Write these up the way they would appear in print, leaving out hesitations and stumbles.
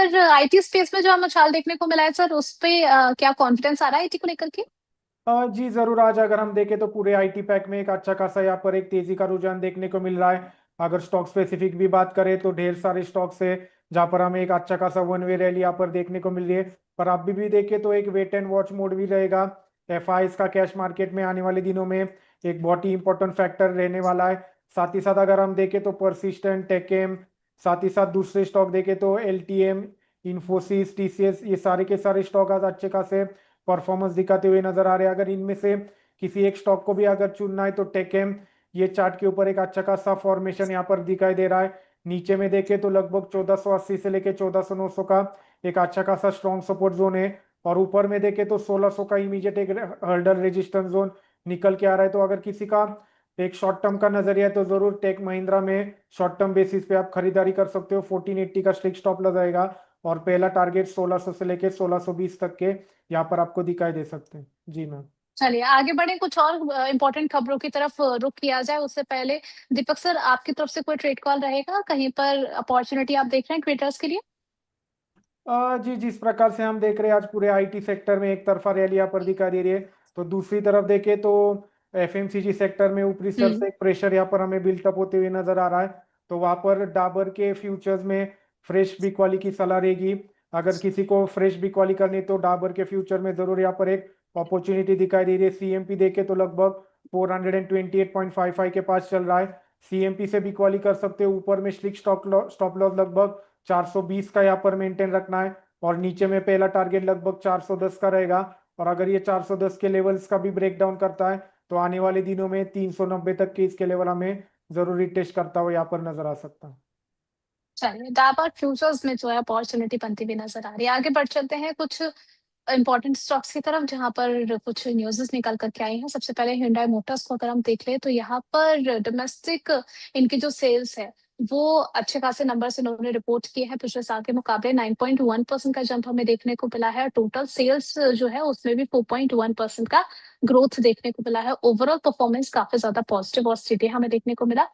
पर IT space में जो हमें उछाल देखने को मिला है सर, उस पे क्या कॉन्फिडेंस आ रहा है आईटी को लेकर के? जी जरूर। आज अगर हम देखें तो पूरे आईटी पैक में एक अच्छा खासा यहाँ पर एक तेजी का रुझान देखने को मिल रहा है। अगर स्टॉक स्पेसिफिक भी बात करें तो ढेर सारे स्टॉक्स है जहाँ पर हमें एक अच्छा खासा वन वे रैली यहाँ पर देखने को मिल रही है। पर आप भी देखें तो एक वेट एंड वॉच मोड भी रहेगा। एफआईएस का कैश मार्केट में आने वाले दिनों में एक बहुत ही इंपॉर्टेंट फैक्टर रहने वाला है। साथ ही साथ अगर हम देखें तो परसिस्टेंट, टेकेम, साथ ही साथ दूसरे स्टॉक देखें तो एलटीएम, इन्फोसिस, टीसीएस, ये सारे के सारे स्टॉक आज अच्छे खासे परफॉर्मेंस दिखाते हुए नजर आ रहे हैं। अगर इनमें से किसी एक स्टॉक को भी अगर चुनना है तो टेकेम, ये चार्ट के ऊपर एक अच्छा खासा फॉर्मेशन यहाँ पर दिखाई दे रहा है। नीचे में देखें तो लगभग 1480 से लेके 1400 का एक अच्छा खासा स्ट्रॉन्ग सपोर्ट जोन है। और ऊपर में देखें तो 1600 का इमीडिएट एक हर्डल रेजिस्टेंस जोन निकल के आ रहा है। तो अगर किसी का एक शॉर्ट टर्म का नजरिया है तो जरूर टेक महिंद्रा में शॉर्ट टर्म बेसिस पे आप खरीदारी कर सकते हो। 1480 का स्ट्रिक्ट स्टॉप लगाएगा और पहला टारगेट 1600 से लेके 1620 तक के यहाँ पर आपको दिखाई दे सकते हैं। जी मैम। चलिए आगे बढ़े, कुछ और इंपॉर्टेंट खबरों की तरफ रुख किया जाए उससे पहले दीपक सर, आपकी तरफ से कोई ट्रेड कॉल रहेगा? कहीं पर अपॉर्चुनिटी आप देख रहे हैं क्रिएटर्स के लिए? जी जिस प्रकार से हम देख रहे हैं आज पूरे आईटी सेक्टर में एक तरफा रैली यहाँ पर दिखाई दे रही है, तो दूसरी तरफ देखें तो एफएमसीजी सेक्टर में ऊपरी स्तर हम्म। से एक प्रेशर यहाँ पर हमें बिल्टअप होते हुए नजर आ रहा है। तो वहां पर डाबर के फ्यूचर्स में फ्रेश बिकवाली की सलाह रहेगी। अगर किसी को फ्रेश बिकवाली करनी तो डाबर के फ्यूचर में जरूर यहाँ पर एक अपॉर्चुनिटी दिखाई दे रही है। सीएमपी देखे तो लगभग 428.55 के पास चल रहा है। सीएमपी से बिकवाली कर सकते हो। ऊपर में स्ट्रिक्ट स्टॉप लॉस लगभग 420 का यहाँ पर मेंटेन रखना है। और नीचे में पहला टारगेट लगभग 410 का रहेगा। और अगर ये 410 के लेवल्स का भी ब्रेक डाउन करता है तो आने वाले दिनों में 390 तक के इसके लेवल हमें जरूरी टेस्ट करता हुआ यहाँ पर नजर आ सकता है। चलिए, डाबर फ्यूचर्स में जो है अपॉर्चुनिटी बनती हुई नजर आ रही है। आगे बढ़ चलते हैं कुछ इंपॉर्टेंट स्टॉक्स की तरफ, जहां पर कुछ न्यूज़ेस निकल करके आई हैं। सबसे पहले Hyundai मोटर्स को अगर हम देख ले तो यहाँ पर डोमेस्टिक इनकी जो सेल्स है वो अच्छे खासे नंबर से इन्होंने रिपोर्ट किए हैं। पिछले साल के मुकाबले 9.1% का जंप हमें देखने को मिला है। टोटल सेल्स जो है उसमें भी 4.1% का ग्रोथ देखने को मिला है। ओवरऑल परफॉर्मेंस काफी ज्यादा पॉजिटिव और स्टेडी हमें देखने को मिला।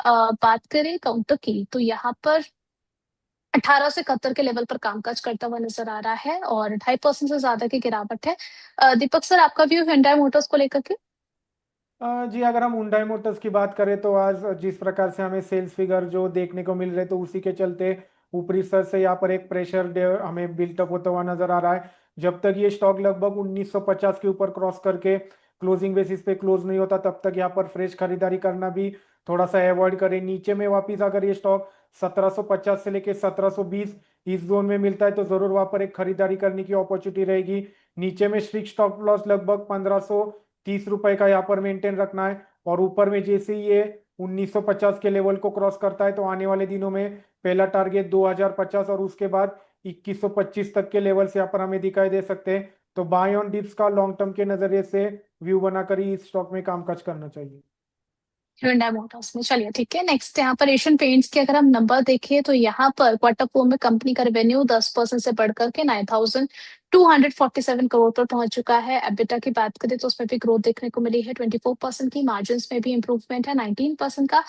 बात करें काउंटर की तो यहाँ पर 18 से 71 के लेवल पर कामकाज करता हुआ नजर आ रहा है और 2.5% से ज्यादा की गिरावट है। दीपक सर, आपका व्यू Hyundai मोटर्स को लेकर के? जी अगर हम हुंडई मोटर्स की बात करें तो आज जिस प्रकार से हमें सेल्स फिगर जो देखने को मिल रहे तो उसी के चलते ऊपरी स्तर से यहाँ पर एक प्रेशर हमें बिल्टअप होता हुआ नजर आ रहा है। जब तक ये स्टॉक लगभग 1950 के ऊपर क्रॉस करके क्लोजिंग बेसिस पे क्लोज नहीं होता तब तक यहाँ पर फ्रेश खरीदारी करना भी थोड़ा सा अवॉइड करें। नीचे में वापिस अगर ये स्टॉक 1750 से लेके 1720 इस जोन में मिलता है तो जरूर वहां पर एक खरीदारी करने की अपॉर्चुनिटी रहेगी। नीचे में स्ट्रिक्ट स्टॉप लॉस लगभग 1530 रुपए का यहाँ पर मेंटेन रखना है। और ऊपर में जैसे ही ये 1950 के लेवल को क्रॉस करता है तो आने वाले दिनों में पहला टारगेट 2050 और उसके बाद 2125 तक के लेवल्स यहाँ पर हमें दिखाई दे सकते हैं। तो बाय ऑन डिप्स का लॉन्ग टर्म के नजरिए से व्यू बनाकर ही इस स्टॉक में कामकाज करना चाहिए। Hyundai मोटर्स में, चलिए ठीक है। नेक्स्ट यहाँ पर एशियन पेंट्स के अगर हम नंबर देखें तो यहाँ पर क्वार्टर 4 में कंपनी का रेवेन्यू 10% से बढ़कर के 9,247 करोड़ पर पहुंच चुका है। एबिटा की बात करें तो उसमें भी ग्रोथ देखने को मिली है 24% की। मार्जिन में भी इंप्रूवमेंट है 19% का।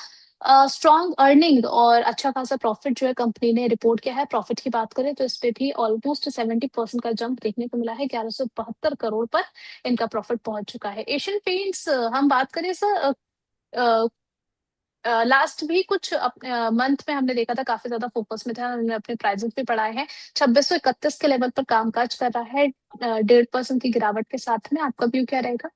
स्ट्रॉन्ग अर्निंग और अच्छा खासा प्रॉफिट जो है कंपनी ने रिपोर्ट किया है। प्रॉफिट की बात करें तो इस पे भी ऑलमोस्ट 70% का जंप देखने को मिला है। 1172 करोड़ पर इनका प्रॉफिट पहुंच चुका है। एशियन पेंट्स हम बात करें सर, लास्ट भी कुछ मंथ में हमने देखा था काफी ज्यादा फोकस में था, उन्होंने अपने प्राइजेस भी बढ़ाए हैं। 2631 के लेवल पर कामकाज कर रहा है 1.5% की गिरावट के साथ में। आपका व्यू क्या रहेगा?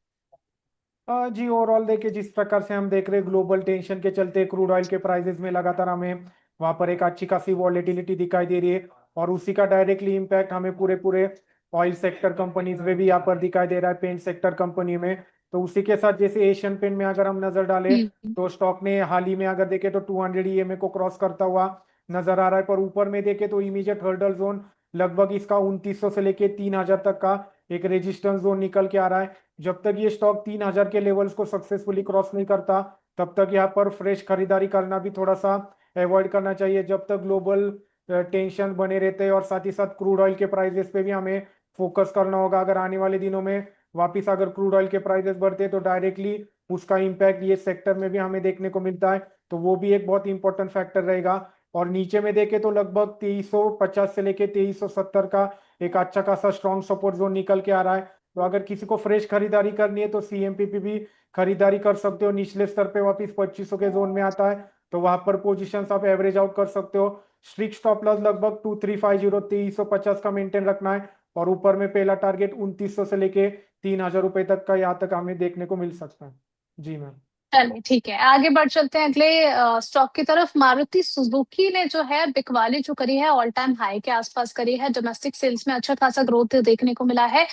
जी ओवरऑल देखिए जिस प्रकार से हम देख रहे हैं ग्लोबल टेंशन के चलते क्रूड ऑयल के प्राइसेस में लगातार हमें वहां पर एक अच्छी खासी वॉलेटिलिटी दिखाई दे रही है। और उसी का डायरेक्टली इम्पैक्ट हमें पूरे पूरे ऑयल सेक्टर कंपनीज में भी यहाँ पर दिखाई दे रहा है, पेंट सेक्टर कंपनी में। तो उसी के साथ जैसे एशियन पेंट में अगर हम नजर डालें हम्म। तो स्टॉक ने हाल ही में अगर देखें तो 200 ईएमए को क्रॉस करता हुआ नजर आ रहा है। पर ऊपर में देखें तो इमीडिएट हर्डल जोन लगभग इसका 2900 से लेके 3000 तक का एक रेजिस्टेंस जोन निकल के आ रहा है। जब तक ये स्टॉक 3000 के लेवल्स को सक्सेसफुली क्रॉस नहीं करता तब तक यहाँ पर फ्रेश खरीदारी करना भी थोड़ा सा अवॉइड करना चाहिए। जब तक ग्लोबल टेंशन बने रहते हैं और साथ ही साथ क्रूड ऑयल के प्राइसेस पे भी हमें फोकस करना होगा। अगर आने वाले दिनों में वापिस अगर क्रूड ऑयल के प्राइसेस बढ़ते हैं तो डायरेक्टली उसका इम्पैक्ट ये सेक्टर में भी हमें देखने को मिलता है। तो वो भी एक बहुत इंपॉर्टेंट फैक्टर रहेगा। और नीचे में देखे तो लगभग 2350 से लेके 2370 का एक अच्छा खासा स्ट्रॉन्ग सपोर्ट जोन निकल के आ रहा है। तो अगर किसी को फ्रेश खरीदारी करनी है तो सीएमपीपी भी खरीदारी कर सकते हो। निचले स्तर पे वापस 2500 के जोन में आता है, तो वहां पर पोजीशंस आप एवरेज आउट कर सकते हो। स्ट्रिक्ट स्टॉप लॉस लगभग 2350 2350 का मेंटेन रखना है, और ऊपर में पहला टारगेट 2900 से लेके 3000 रुपए तक का यहाँ तक हमें देखने को मिल सकता है। जी मैम। चलिए ठीक है, आगे बढ़ चलते हैं अगले स्टॉक की तरफ। मारुति सुजुकी ने जो है बिकवाली जो करी है ऑल टाइम हाई के आसपास करी है। डोमेस्टिक सेल्स में अच्छा खासा ग्रोथ देखने को मिला है।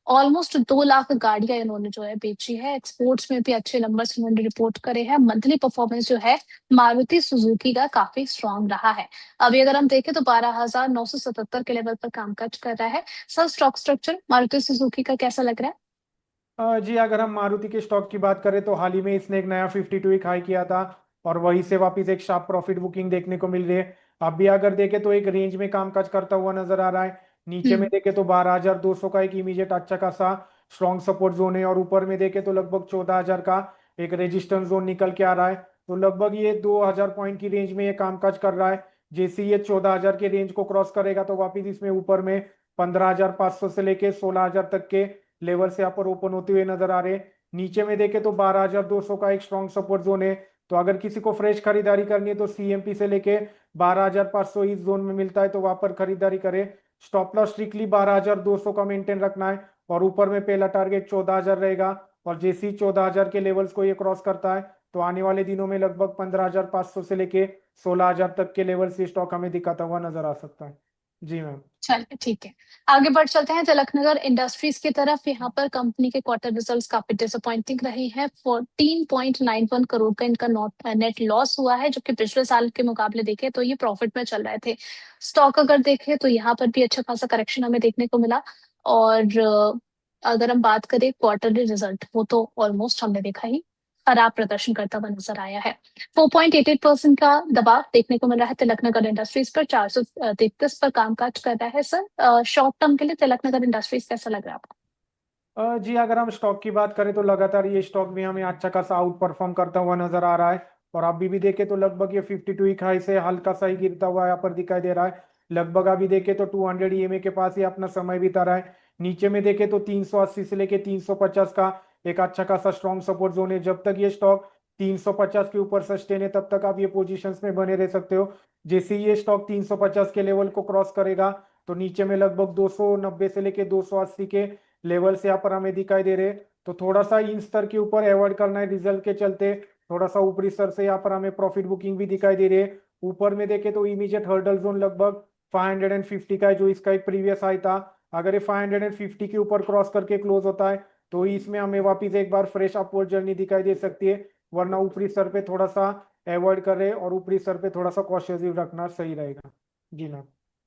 ऑलमोस्ट 2 लाख गाड़ियां इन्होंने जो है बेची है। एक्सपोर्ट्स में भी अच्छे नंबर्स इन्होंने रिपोर्ट करे हैं। मंथली परफॉर्मेंस जो है मारुति सुजुकी का काफी स्ट्रांग रहा है। अभी अगर हम देखें तो 12,977 के लेवल पर कामकाज कर रहा है। Sir, stock structure Maruti Suzuki का कैसा लग रहा है? जी, अगर हम मारुति के स्टॉक की बात करें तो हाल ही में इसने एक नया 52 वीक हाई किया था, और वहीं से वापस एक शार्प प्रॉफिट बुकिंग देखने को मिल रही है। अब भी अगर देखें तो एक रेंज में कामकाज करता हुआ नजर आ रहा है। नीचे में हम्म। देखें तो 12,200 का एक इमीडिएट अच्छा खासा स्ट्रॉन्ग सपोर्ट जोन है, और ऊपर में देखें तो लगभग 14,000 का एक रेजिस्टेंस जोन निकल के आ रहा है। तो लगभग ये 2,000 पॉइंट की रेंज में ये कामकाज कर रहा है। जैसे ये 14,000 के रेंज को क्रॉस करेगा तो वापिस इसमें ऊपर में 15,500 से लेके 16,000 तक के लेवल से यहाँ पर ओपन होते हुए नजर आ रहे हैं। नीचे में देखें तो 12,200 का एक स्ट्रॉन्ग सपोर्ट जोन है। तो अगर किसी को फ्रेश खरीदारी करनी है तो सीएमपी से लेके 12,500 इस जोन में मिलता है, तो वहां पर खरीदारी करें। स्टॉप लॉस स्ट्रिक्टली 12,200 का मेंटेन रखना है, और ऊपर में पहला टारगेट 14,000 रहेगा। और जैसे ही 14,000 के लेवल्स को ये क्रॉस करता है तो आने वाले दिनों में लगभग 15,500 से लेके 16,000 तक के लेवल से स्टॉक हमें दिखाता हुआ नजर आ सकता है। जी मैम। चलिए ठीक है, आगे बढ़ चलते हैं तिलकनगर इंडस्ट्रीज की तरफ। यहाँ पर कंपनी के क्वार्टर रिजल्ट्स काफी डिसअपॉइंटिंग रहे हैं। 14.91 करोड़ का इनका नेट लॉस हुआ है, जबकि पिछले साल के मुकाबले देखें तो ये प्रॉफिट में चल रहे थे। स्टॉक अगर देखें तो यहाँ पर भी अच्छा खासा करेक्शन हमें देखने को मिला। और अगर हम बात करें क्वार्टरली रिजल्ट, वो तो ऑलमोस्ट हमने देखा ही खराब प्रदर्शन करता हुआ नजर आया है। 4.88% का दबाव देखने को मिल रहा है तिलकनगर इंडस्ट्रीज पर। 433 पर कामकाज कर रहा है। सर, शॉर्ट टर्म के लिए तिलकनगर इंडस्ट्रीज कैसा लग रहा है आपको? जी, अगर हम स्टॉक की बात करें तो लगातार ये स्टॉक भी हमें अच्छा खासा आउट परफॉर्म करता हुआ नजर आ रहा है। और अभी भी देखे तो लगभग ये 52 वीक हाई से हल्का सा ही गिरता हुआ यहाँ पर दिखाई दे रहा है। लगभग अभी देखे तो 200 ईएमए के पास ही अपना समय बिता रहा है। नीचे में देखे तो 380 से लेके 350 का एक अच्छा खासा स्ट्रॉन्ग सपोर्ट जोन है। जब तक ये स्टॉक 350 के ऊपर सस्टेन है तब तक आप ये पोजीशंस में बने रह सकते हो। जैसे ही ये स्टॉक 350 के लेवल को क्रॉस करेगा तो नीचे में लगभग 290 से लेके 280 के लेवल से यहाँ पर हमें दिखाई दे रहे हैं। तो थोड़ा सा इन स्तर के ऊपर अवॉइड करना है रिजल्ट के चलते। थोड़ा सा ऊपरी स्तर से यहाँ पर हमें प्रॉफिट बुकिंग भी दिखाई दे रही है। ऊपर में देखे तो इमीडिएट हर्डल जोन लगभग 550 का है, जो इसका एक प्रीवियस हाई था। अगर ये 550 के ऊपर क्रॉस करके क्लोज होता है तो इसमें हमें वापिस एक बार फ्रेश अपवर्ड जर्नी दिखाई दे सकती है। वरना ऊपरी स्तर पे थोड़ा सा अवॉइड करे और ऊपरी स्तर पे थोड़ा सा कॉशियस रखना सही रहेगा। जी मैम।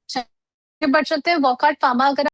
चलिए बढ़ चलते हैं वॉकआउट फार्मा। अगर